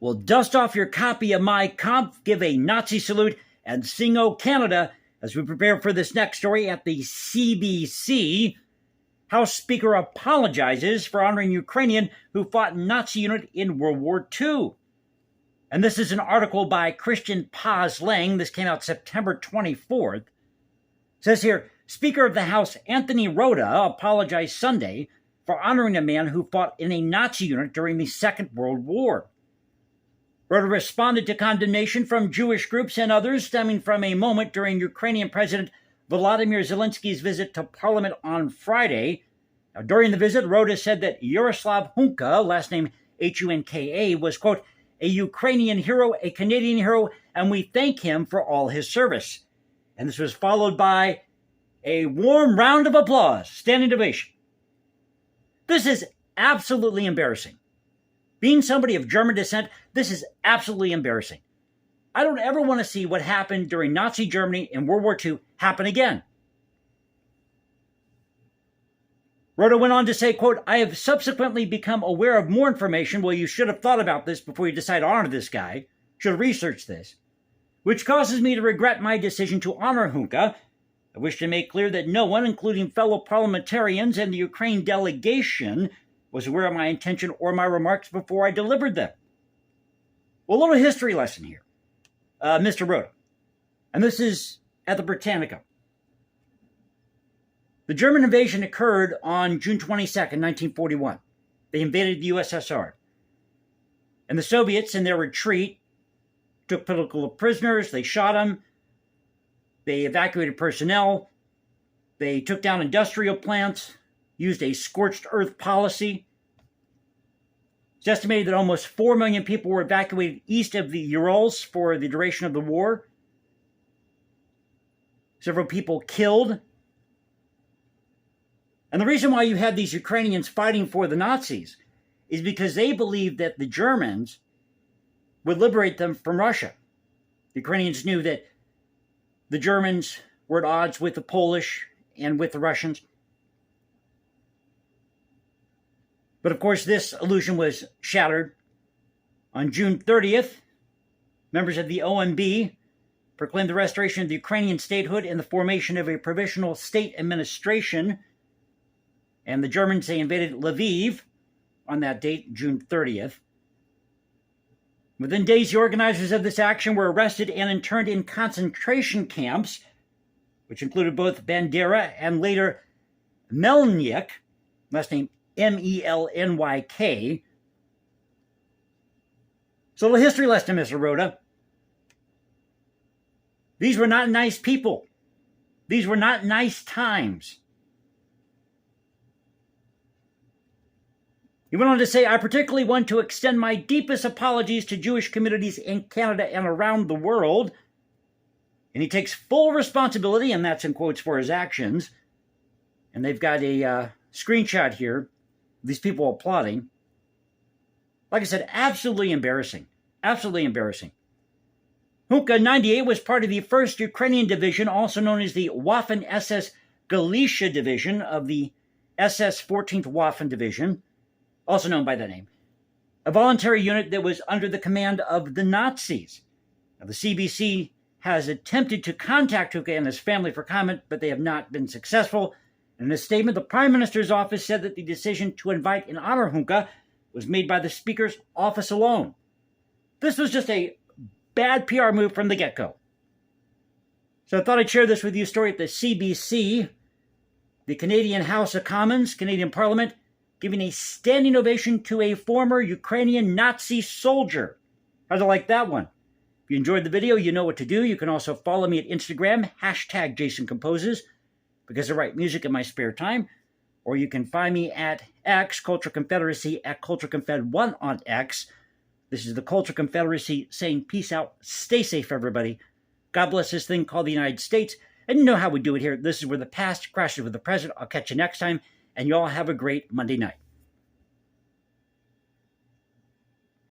Well, dust off your copy of Mein Kampf, give a Nazi salute, and sing "O Canada" as we prepare for this next story at the CBC. House Speaker apologizes for honoring Ukrainian who fought Nazi unit in World War II. And this is an article by Christian Paz Lang. This came out September 24th. It says here, Speaker of the House Anthony Rota apologized Sunday for honoring a man who fought in a Nazi unit during the Second World War. Rota responded to condemnation from Jewish groups and others stemming from a moment during Ukrainian President Volodymyr Zelensky's visit to Parliament on Friday. Now, during the visit, Rota said that Yaroslav Hunka, last name Hunka, was, quote, a Ukrainian hero, a Canadian hero, and we thank him for all his service. And this was followed by a warm round of applause, standing ovation. This is absolutely embarrassing. Being somebody of German descent, this is absolutely embarrassing. I don't ever want to see what happened during Nazi Germany in World War II happen again. Rota went on to say, quote, I have subsequently become aware of more information. Well, you should have thought about this before you decide to honor this guy. Should have researched this. Which causes me to regret my decision to honor Hunka. I wish to make clear that no one, including fellow parliamentarians and the Ukraine delegation, was aware of my intention or my remarks before I delivered them. Well, a little history lesson here, Mr. Rota. And this is at the Britannica. The German invasion occurred on June 22nd, 1941. They invaded the USSR. And the Soviets, in their retreat, took political prisoners, they shot them, they evacuated personnel, they took down industrial plants, used a scorched earth policy. It's estimated that almost 4 million people were evacuated east of the Urals for the duration of the war. Several people killed. And the reason why you had these Ukrainians fighting for the Nazis is because they believed that the Germans would liberate them from Russia. The Ukrainians knew that the Germans were at odds with the Polish and with the Russians. But of course, this illusion was shattered. On June 30th, members of the OMB proclaimed the restoration of the Ukrainian statehood and the formation of a provisional state administration. And the Germans, they invaded Lviv on that date, June 30th. Within days, the organizers of this action were arrested and interned in concentration camps, which included both Bandera and later Melnyk, last name Melnyk. So the history lesson, Mr. Rota. These were not nice people. These were not nice times. He went on to say, I particularly want to extend my deepest apologies to Jewish communities in Canada and around the world. And he takes full responsibility, and that's in quotes, for his actions. And they've got a screenshot here. These people applauding. Like I said, absolutely embarrassing. Absolutely embarrassing. Hunka 98 was part of the 1st Ukrainian Division, also known as the Waffen-SS Galicia Division of the SS 14th Waffen Division, also known by that name, a voluntary unit that was under the command of the Nazis. Now, the CBC has attempted to contact Hunka and his family for comment, but they have not been successful. In a statement, the Prime Minister's office said that the decision to invite and honor Hunka was made by the Speaker's office alone. This was just a bad PR move from the get-go. So I thought I'd share this with you, a story at the CBC, the Canadian House of Commons, Canadian Parliament, giving a standing ovation to a former Ukrainian Nazi soldier. How'd you like that one? If you enjoyed the video, you know what to do. You can also follow me at Instagram, #JasonComposes, because I write music in my spare time. Or you can find me at X, Culture Confederacy, at CultureConfed1 on X. This is the Culture Confederacy saying peace out. Stay safe, everybody. God bless this thing called the United States. And you know how we do it here. This is where the past crashes with the present. I'll catch you next time. And you all have a great Monday night.